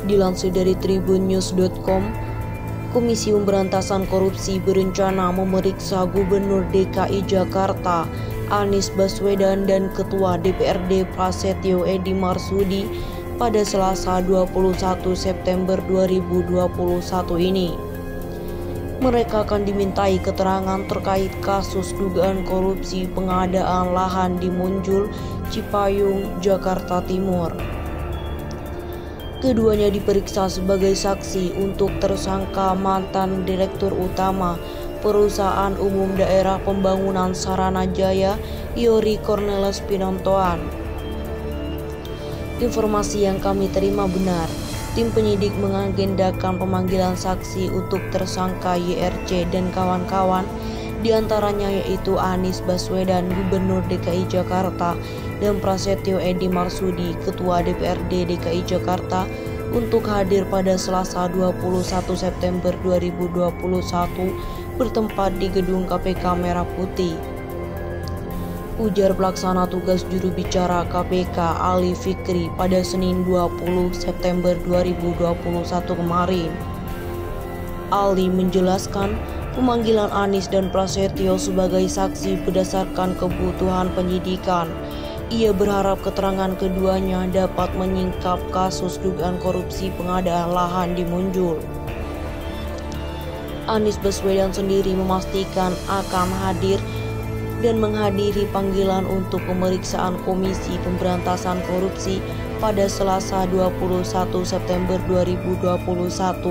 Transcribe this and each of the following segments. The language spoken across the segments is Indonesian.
Dilansir dari tribunnews.com, Komisi Pemberantasan Korupsi berencana memeriksa Gubernur DKI Jakarta Anies Baswedan dan Ketua DPRD Prasetyo Edy Marsudi pada Selasa 21 September 2021 ini. Mereka akan dimintai keterangan terkait kasus dugaan korupsi pengadaan lahan di Munjul, Cipayung, Jakarta Timur. Keduanya diperiksa sebagai saksi untuk tersangka mantan Direktur Utama Perusahaan Umum Daerah Pembangunan Saranajaya, Yory Cornelis Pinontoan. Informasi yang kami terima benar. Tim penyidik mengagendakan pemanggilan saksi untuk tersangka YRC dan kawan-kawan, diantaranya yaitu Anies Baswedan, Gubernur DKI Jakarta, dan Prasetyo Edy Marsudi, Ketua DPRD DKI Jakarta, untuk hadir pada Selasa 21 September 2021 bertempat di gedung KPK Merah Putih. Ujar pelaksana tugas juru bicara KPK Ali Fikri pada Senin 20 September 2021 kemarin. Ali menjelaskan pemanggilan Anies dan Prasetyo sebagai saksi berdasarkan kebutuhan penyidikan. Ia berharap keterangan keduanya dapat menyingkap kasus dugaan korupsi pengadaan lahan di Munjul. Anies Baswedan sendiri memastikan akan hadir dan menghadiri panggilan untuk pemeriksaan Komisi Pemberantasan Korupsi pada Selasa 21 September 2021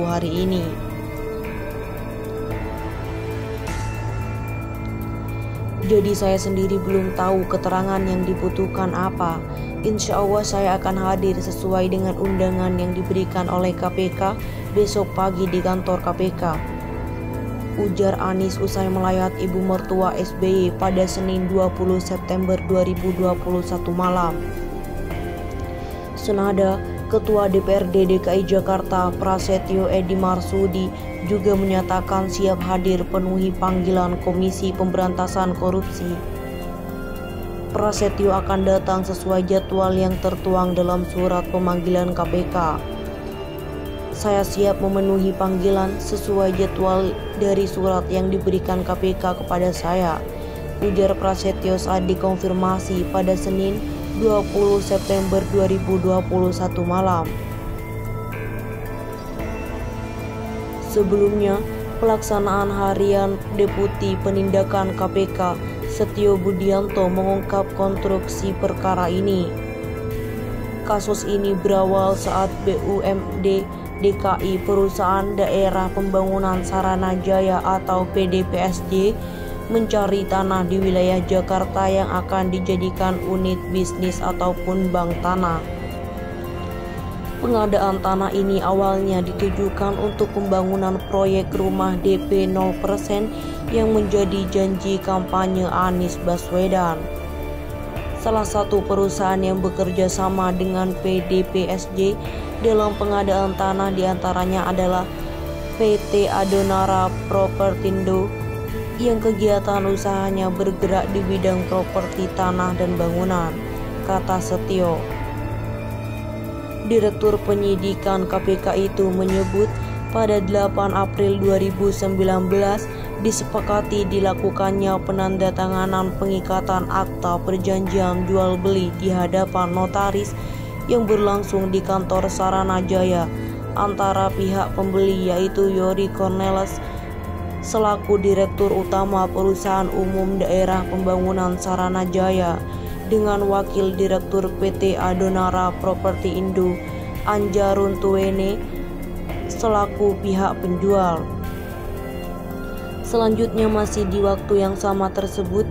hari ini. Jadi saya sendiri belum tahu keterangan yang dibutuhkan apa. Insya Allah saya akan hadir sesuai dengan undangan yang diberikan oleh KPK besok pagi di kantor KPK. Ujar Anies usai melayat ibu mertua SBY pada Senin 20 September 2021 malam. Senada, Ketua DPRD DKI Jakarta Prasetyo Edy Marsudi juga menyatakan siap hadir penuhi panggilan Komisi Pemberantasan Korupsi. Prasetyo akan datang sesuai jadwal yang tertuang dalam surat pemanggilan KPK. Saya siap memenuhi panggilan sesuai jadwal dari surat yang diberikan KPK kepada saya, ujar Prasetyo saat dikonfirmasi pada Senin 20 September 2021 malam. Sebelumnya, pelaksanaan harian Deputi Penindakan KPK Setio Budianto mengungkap konstruksi perkara ini. Kasus ini berawal saat BUMD DKI Perusahaan Daerah Pembangunan Saranajaya atau PDPSJ mencari tanah di wilayah Jakarta yang akan dijadikan unit bisnis ataupun bank tanah. Pengadaan tanah ini awalnya ditujukan untuk pembangunan proyek rumah DP 0% yang menjadi janji kampanye Anies Baswedan. Salah satu perusahaan yang bekerja sama dengan PDPSJ dalam pengadaan tanah diantaranya adalah PT Adonara Propertindo yang kegiatan usahanya bergerak di bidang properti tanah dan bangunan, kata Setio. Direktur Penyidikan KPK itu menyebut pada 8 April 2019 disepakati dilakukannya penandatanganan pengikatan akta perjanjian jual beli di hadapan notaris yang berlangsung di kantor Saranajaya antara pihak pembeli yaitu Yory Cornelis selaku Direktur Utama Perusahaan Umum Daerah Pembangunan Saranajaya dengan Wakil Direktur PT Adonara Properti Indo Anja Runtuwene selaku pihak penjual. Selanjutnya masih di waktu yang sama tersebut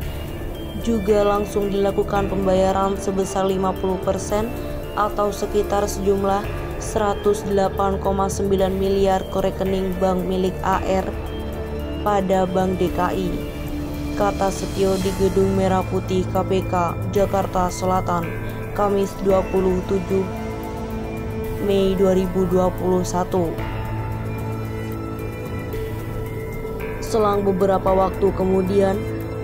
juga langsung dilakukan pembayaran sebesar 50% atau sekitar sejumlah 108,9 miliar ke rekening bank milik AR pada Bank DKI, kata Setio di Gedung Merah Putih KPK Jakarta Selatan, Kamis 27 Mei 2021. Selang beberapa waktu kemudian,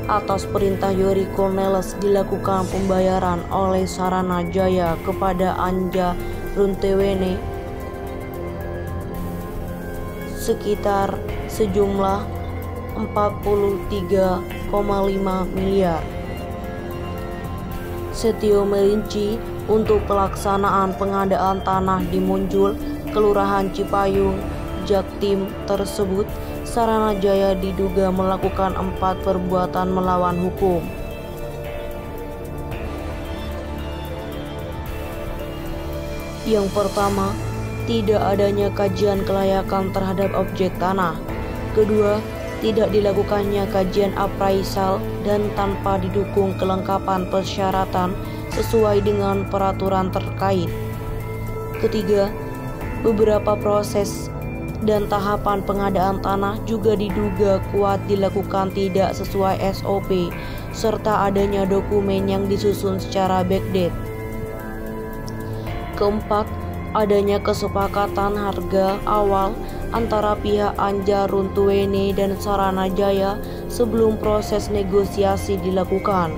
atas perintah Yory Cornelis dilakukan pembayaran oleh Saranajaya kepada Anja Runtuwene sekitar sejumlah 43,5 miliar. Setio merinci untuk pelaksanaan pengadaan tanah di Munjul, Kelurahan Cipayung, Jaktim tersebut, Saranajaya diduga melakukan 4 perbuatan melawan hukum. Yang pertama, tidak adanya kajian kelayakan terhadap objek tanah. Kedua, tidak dilakukannya kajian apraisal dan tanpa didukung kelengkapan persyaratan sesuai dengan peraturan terkait. Ketiga, beberapa proses dan tahapan pengadaan tanah juga diduga kuat dilakukan tidak sesuai SOP, serta adanya dokumen yang disusun secara backdate. Keempat, adanya kesepakatan harga awal antara pihak Anja Runtuwene dan Saranajaya sebelum proses negosiasi dilakukan.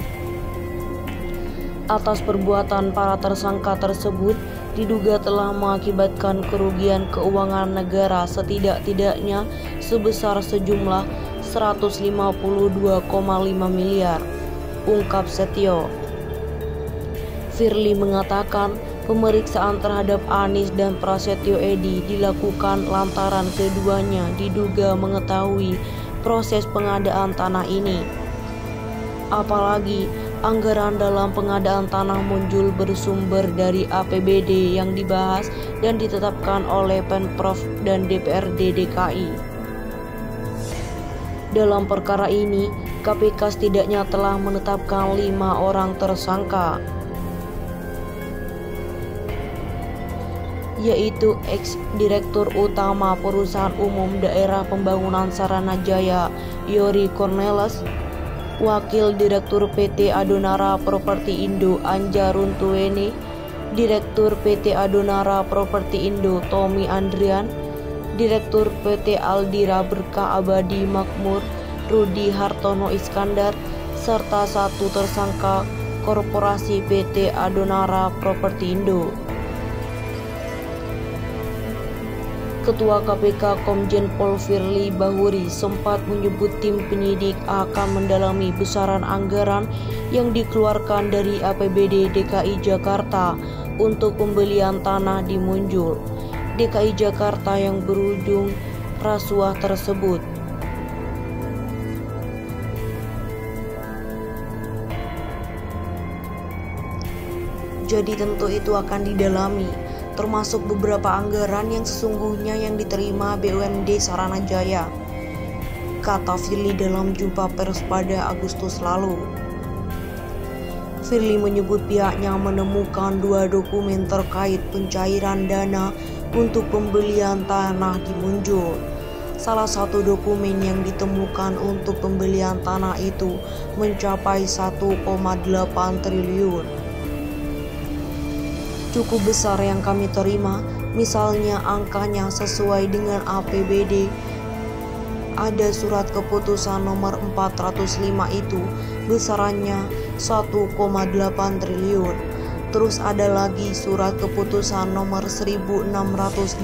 Atas perbuatan para tersangka tersebut diduga telah mengakibatkan kerugian keuangan negara setidak-tidaknya sebesar sejumlah 152,5 miliar, ungkap Setio. Firly mengatakan pemeriksaan terhadap Anies dan Prasetyo Edy dilakukan lantaran keduanya diduga mengetahui proses pengadaan tanah ini. Apalagi anggaran dalam pengadaan tanah Munjul bersumber dari APBD yang dibahas dan ditetapkan oleh Pemprov dan DPRD DKI. Dalam perkara ini, KPK setidaknya telah menetapkan 5 orang tersangka, yaitu ex-direktur utama Perusahaan Umum Daerah Pembangunan Saranajaya Youri Cornelis, Wakil Direktur PT Adonara Properti Indo Anja Runtuwene, Direktur PT Adonara Properti Indo Tommy Andrian, Direktur PT Aldira Berkah Abadi Makmur Rudi Hartono Iskandar, serta 1 tersangka Korporasi PT Adonara Properti Indo. Ketua KPK Komjen Pol Firly Bahuri sempat menyebut tim penyidik akan mendalami besaran anggaran yang dikeluarkan dari APBD DKI Jakarta untuk pembelian tanah di Munjul, DKI Jakarta yang berujung rasuah tersebut. Jadi tentu itu akan didalami, termasuk beberapa anggaran yang sesungguhnya yang diterima BUMD Saranajaya, kata Firly dalam jumpa pers pada Agustus lalu. Firly menyebut pihaknya menemukan 2 dokumen terkait pencairan dana untuk pembelian tanah di Munjul. Salah satu dokumen yang ditemukan untuk pembelian tanah itu mencapai 1,8 triliun. Cukup besar yang kami terima, misalnya angkanya sesuai dengan APBD. Ada surat keputusan nomor 405 itu besarannya 1,8 triliun. Terus ada lagi surat keputusan nomor 1684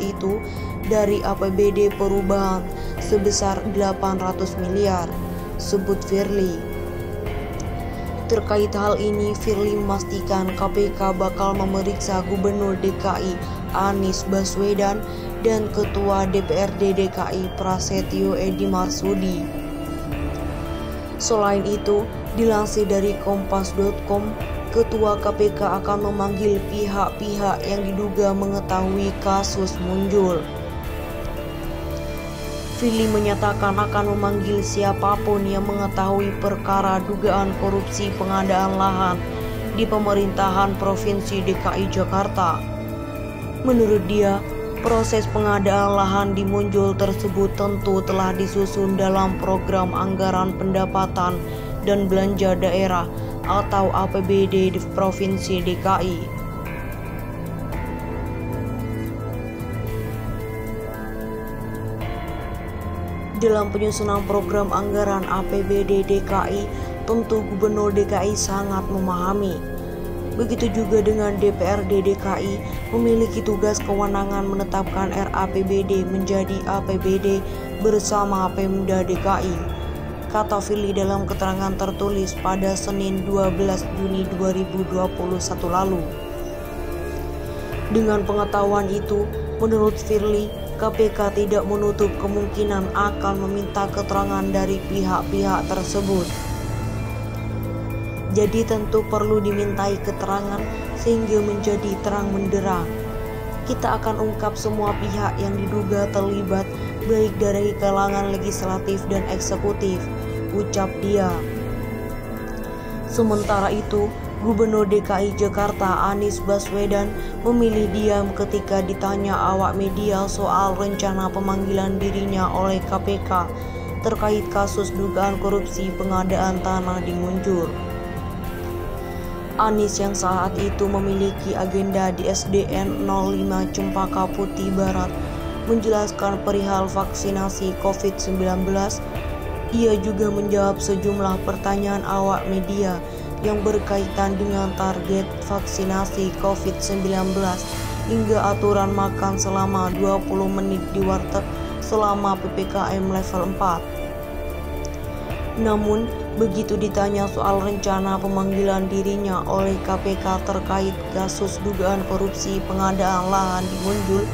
itu dari APBD perubahan sebesar 800 miliar, sebut Firly. Terkait hal ini, Firly memastikan KPK bakal memeriksa Gubernur DKI Anies Baswedan dan Ketua DPRD DKI Prasetyo Edy Marsudi. Selain itu, dilansir dari kompas.com, Ketua KPK akan memanggil pihak-pihak yang diduga mengetahui kasus Munjul. Firly menyatakan akan memanggil siapapun yang mengetahui perkara dugaan korupsi pengadaan lahan di pemerintahan Provinsi DKI Jakarta. Menurut dia, proses pengadaan lahan di Munjul tersebut tentu telah disusun dalam program anggaran pendapatan dan belanja daerah atau APBD di Provinsi DKI. Dalam penyusunan program anggaran APBD DKI, tentu Gubernur DKI sangat memahami Begitu juga dengan DPRD DKI memiliki tugas kewenangan menetapkan RAPBD menjadi APBD bersama Pemda DKI, kata Firly dalam keterangan tertulis pada Senin 12 Juni 2021 lalu. Dengan pengetahuan itu, menurut Firly, KPK tidak menutup kemungkinan akan meminta keterangan dari pihak-pihak tersebut. Jadi tentu perlu dimintai keterangan sehingga menjadi terang benderang. Kita akan ungkap semua pihak yang diduga terlibat baik dari kalangan legislatif dan eksekutif, ucap dia. Sementara itu, Gubernur DKI Jakarta Anies Baswedan memilih diam ketika ditanya awak media soal rencana pemanggilan dirinya oleh KPK terkait kasus dugaan korupsi pengadaan tanah di Ngunjur. Anies yang saat itu memiliki agenda di SDN 05 Cempaka Putih Barat menjelaskan perihal vaksinasi COVID-19. Ia juga menjawab sejumlah pertanyaan awak media yang berkaitan dengan target vaksinasi COVID-19 hingga aturan makan selama 20 menit di warteg selama PPKM level 4. Namun, begitu ditanya soal rencana pemanggilan dirinya oleh KPK terkait kasus dugaan korupsi pengadaan lahan di Ngunjul,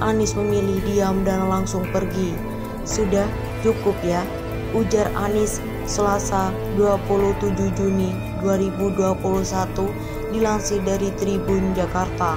Anies memilih diam dan langsung pergi. Sudah cukup ya, ujar Anies Selasa 27 Juni 2021 dilansir dari Tribun Jakarta.